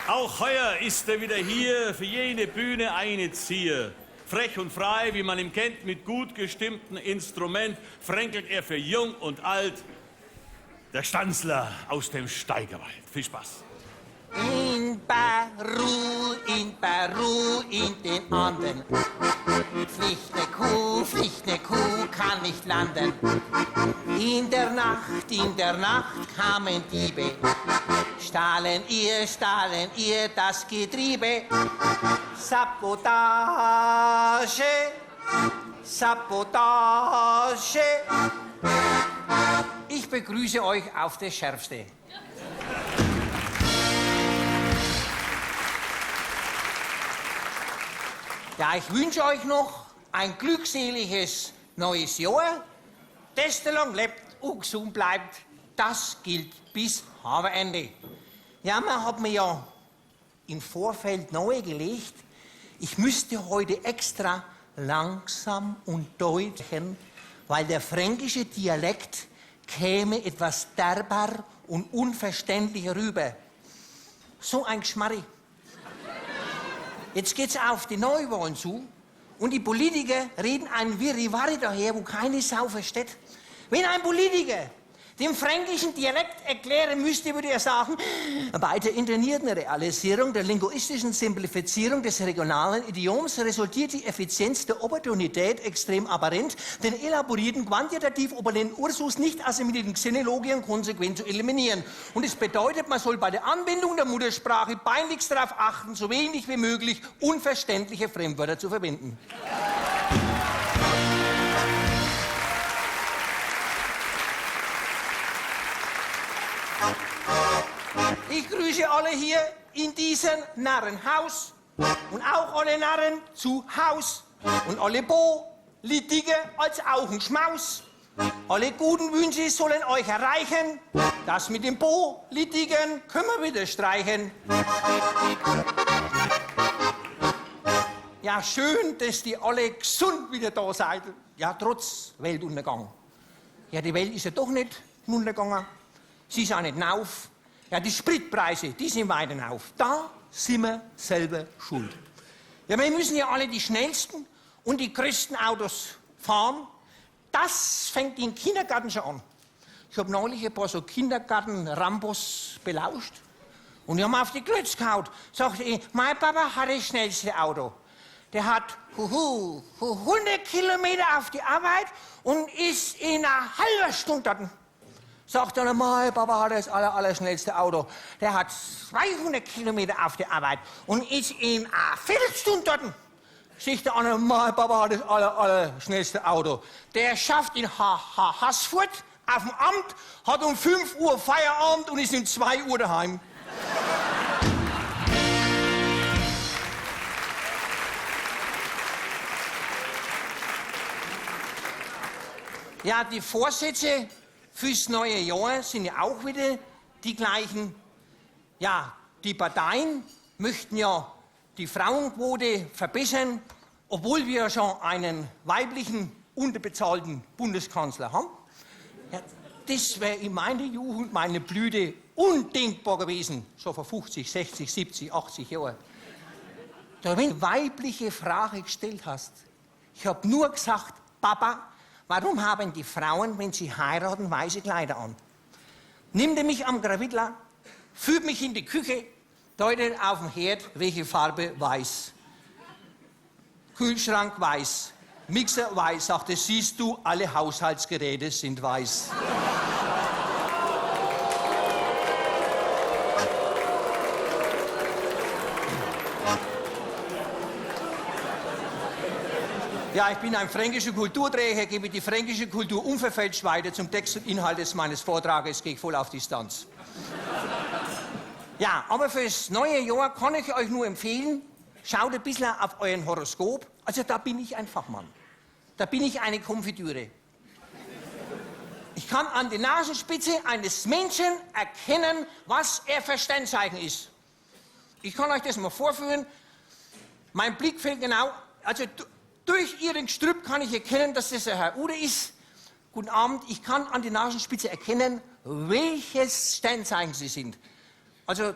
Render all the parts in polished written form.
Auch heuer ist er wieder hier, für jene Bühne eine Zier. Frech und frei, wie man ihn kennt, mit gut gestimmtem Instrument, fränkelt er für jung und alt. Der Stanzler aus dem Steigerwald. Viel Spaß. In Peru, in den Anden, fliegt ne Kuh, kann nicht landen. In der Nacht kamen Diebe, stahlen ihr das Getriebe. Sabotage, Sabotage. Ich begrüße euch auf das Schärfste. Ja, ich wünsche euch noch ein glückseliges neues Jahr. Das so lang lebt und gesund bleibt, das gilt bis Jahresende. Ja, man hat mir ja im Vorfeld nahegelegt, ich müsste heute extra langsam und deutlich, weil der fränkische Dialekt käme etwas derber und unverständlicher rüber. So ein Geschmarri. Jetzt geht's auf die Neuwahlen zu und die Politiker reden ein Wirriwarri daher, wo keine Sau versteht. Wenn ein Politiker den fränkischen Dialekt erklären müsste, würde er sagen, bei der internierten Realisierung der linguistischen Simplifizierung des regionalen Idioms resultiert die Effizienz der Opportunität extrem apparent, den elaborierten quantitativ opulenten Ursus nicht assimilierten Xenologien konsequent zu eliminieren. Und es bedeutet, man soll bei der Anwendung der Muttersprache peinlichst darauf achten, so wenig wie möglich unverständliche Fremdwörter zu verwenden. Ich grüße alle hier in diesem Narrenhaus und auch alle Narren zu Haus und alle Politiker als auch ein Schmaus. Alle guten Wünsche sollen euch erreichen. Das mit den Politikern können wir wieder streichen. Ja, schön, dass die alle gesund wieder da seid. Ja, trotz Weltuntergang. Ja, die Welt ist ja doch nicht untergegangen. Sie ist auch nicht nauf. Ja, die Spritpreise, die sind weiter auf. Da sind wir selber schuld. Ja, wir müssen ja alle die schnellsten und die größten Autos fahren. Das fängt im Kindergarten schon an. Ich habe neulich ein paar so Kindergarten-Rambos belauscht. Und die haben auf die Klötze gehauen. Sagte ich, mein Papa hat das schnellste Auto. Der hat 100 Kilometer auf die Arbeit und ist in einer halben Stunde dort. Sagt dann, mein Papa hat das allerschnellste Auto. Der hat 200 Kilometer auf die Arbeit und ist in einer Viertelstunde dort. Sagt der andere, mein Papa hat das allerschnellste Auto. Der schafft in Haßfurt auf dem Amt, hat um 5 Uhr Feierabend und ist um 2 Uhr daheim. Ja, die Vorsätze fürs neue Jahr sind ja auch wieder die gleichen. Ja, die Parteien möchten ja die Frauenquote verbessern, obwohl wir ja schon einen weiblichen, unterbezahlten Bundeskanzler haben. Ja, das wäre in meiner Jugend, meine Blüte, undenkbar gewesen, so vor 50, 60, 70, 80 Jahren. Da, wenn du eine weibliche Frage gestellt hast, ich habe nur gesagt, Papa, warum haben die Frauen, wenn sie heiraten, weiße Kleider an? Nimmt er mich am Krawattler, führt mich in die Küche, deutet auf dem Herd, welche Farbe weiß. Kühlschrank weiß, Mixer weiß, sagt er, siehst du, alle Haushaltsgeräte sind weiß. Ja, ich bin ein fränkischer Kulturträger, gebe die fränkische Kultur unverfälscht weiter. Zum Text und Inhalt meines Vortrages gehe ich voll auf Distanz. Ja, aber fürs neue Jahr kann ich euch nur empfehlen, schaut ein bisschen auf euren Horoskop. Also da bin ich ein Fachmann. Da bin ich eine Konfitüre. Ich kann an der Nasenspitze eines Menschen erkennen, was er für Sternzeichen ist. Ich kann euch das mal vorführen. Mein Blick fällt genau, also durch Ihren Gestrüpp kann ich erkennen, dass das der Herr Ude ist. Guten Abend, ich kann an der Nasenspitze erkennen, welches Sternzeichen Sie sind. Also,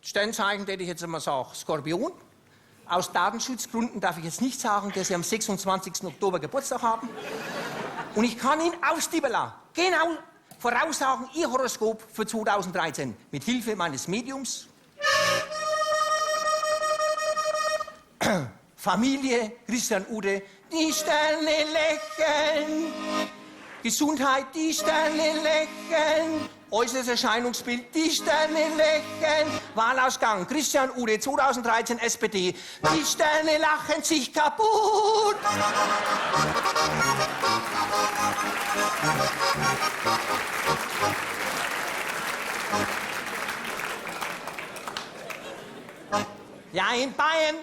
Sternzeichen, hätte ich jetzt einmal sagen, Skorpion. Aus Datenschutzgründen darf ich jetzt nicht sagen, dass Sie am 26. Oktober Geburtstag haben. Und ich kann Ihnen ausdibbeln, genau voraussagen, Ihr Horoskop für 2013 mit Hilfe meines Mediums. Familie, Christian Ude, die Sterne lächeln. Gesundheit, die Sterne lächeln. Äußeres Erscheinungsbild, die Sterne lächeln. Wahlausgang, Christian Ude, 2013 SPD. Die Sterne lachen sich kaputt. Ja, in Bayern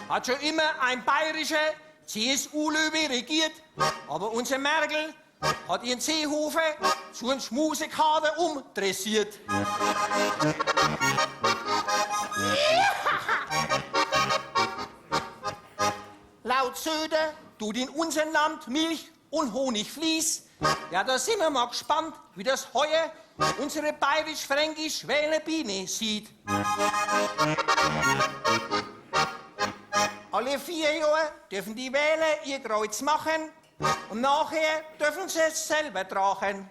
hat schon immer ein bayerischer CSU-Löwe regiert, aber unsere Merkel hat ihren Seehofer zu einem Schmusekader umdressiert. Laut Söder tut in unserem Land Milch und Honig fließt. Ja, da sind wir mal gespannt, wie das heuer unsere bayerisch-fränkisch Wählerbiene sieht. Alle 4 Jahre dürfen die Wähler ihr Kreuz machen und nachher dürfen sie es selber tragen.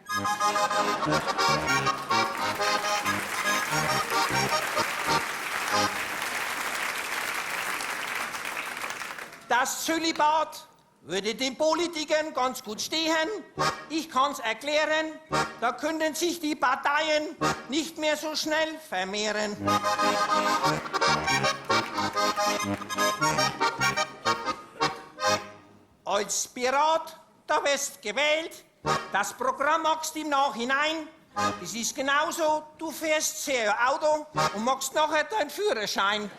Das Zölibat würde den Politikern ganz gut stehen. Ich kann's erklären, da könnten sich die Parteien nicht mehr so schnell vermehren. Als Pirat, da wirst gewählt, das Programm magst im Nachhinein. Das ist genauso, du fährst sehr Auto und machst nachher deinen Führerschein.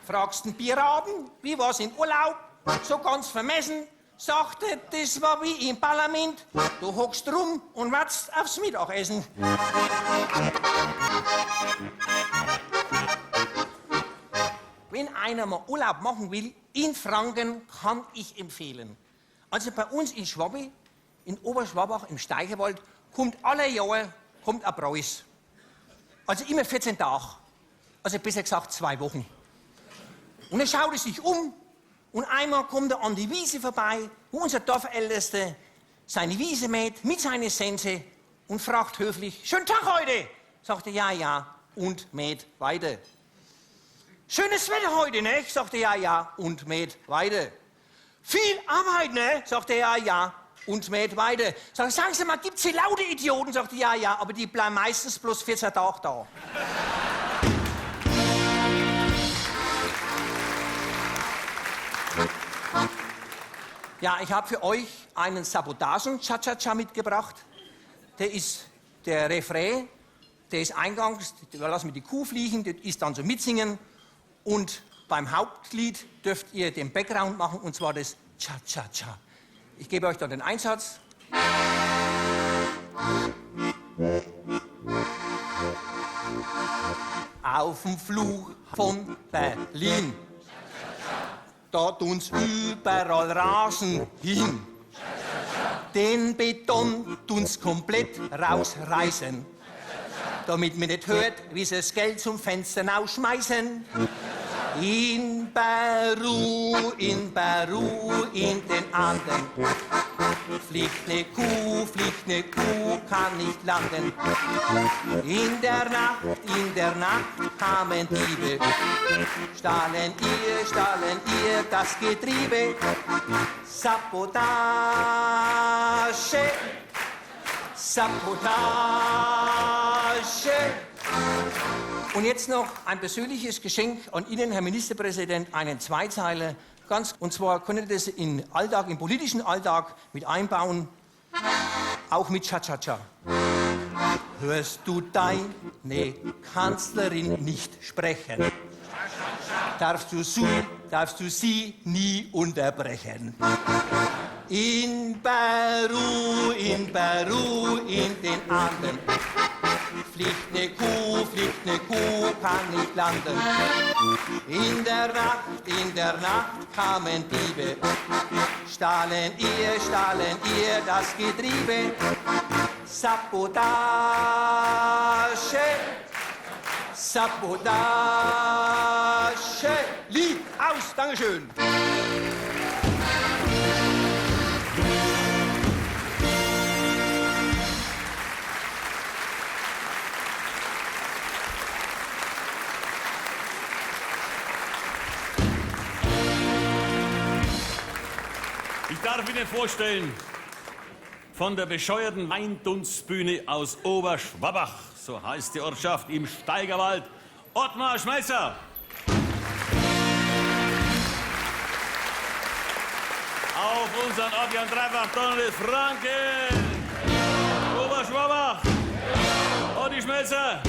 Fragst den Piraten, wie war's im Urlaub? So ganz vermessen, sagt er, das war wie im Parlament. Du hockst rum und wartest aufs Mittagessen. Wenn einer mal Urlaub machen will, in Franken kann ich empfehlen. Also bei uns in Schwabi, in Oberschwabach im Steigerwald, kommt alle Jahre ein Preuß. Also immer 14 Tage. Also besser gesagt 2 Wochen. Und er schaut sich um und einmal kommt er an die Wiese vorbei, wo unser Dorfältester seine Wiese mäht mit seiner Sense und fragt höflich, schönen Tag heute. Sagt er, ja, ja, und mäht weiter. Schönes Wetter heute, ne? Sagt er, ja, ja, und mäht weiter. Viel Arbeit, ne? Sagt er, ja, ja, und mäht weiter. Sagt er, sagen Sie mal, gibt's hier laute Idioten? Sagt er, ja, ja, aber die bleiben meistens bloß 14 Tage da. Ja, ich habe für euch einen Sabotagen-Cha-Cha-Cha mitgebracht. Der ist der Refrain, der ist eingangs, da lassen wir die Kuh fliegen, das ist dann so mitsingen. Und beim Hauptlied dürft ihr den Background machen, und zwar das Cha-Cha-Cha. Ich gebe euch da den Einsatz. Auf dem Flug von Berlin, da tun's überall Rasen hin. Den Beton tun's komplett rausreißen, damit man nicht hört, wie sie das Geld zum Fenster rausschmeißen. In Peru, in den Anden, fliegt ne Kuh, kann nicht landen. In der Nacht kamen Diebe, stahlen ihr das Getriebe. Sabotage, Sabotage. Und jetzt noch ein persönliches Geschenk an Ihnen, Herr Ministerpräsident, einen Zweizeiler. Und zwar können Sie das im Alltag, im politischen Alltag mit einbauen, auch mit Cha-Cha-Cha. Hörst du deine Kanzlerin nicht sprechen, darfst du sie nie unterbrechen. In Peru, in den Anden, fliegt ne Kuh, und ne Kuh kann nicht landen. In der Nacht kamen Diebe, stahlen ihr das Getriebe. Sabotage, Sabotage. Lied aus, Dankeschön. Ich darf Ihnen vorstellen, von der bescheuerten Weindunstbühne aus Oberschwabach, so heißt die Ortschaft im Steigerwald, Ottmar Schmelzer. Auf unseren Organ dreifach Donald Franken. Oberschwabach. Otti Schmelzer.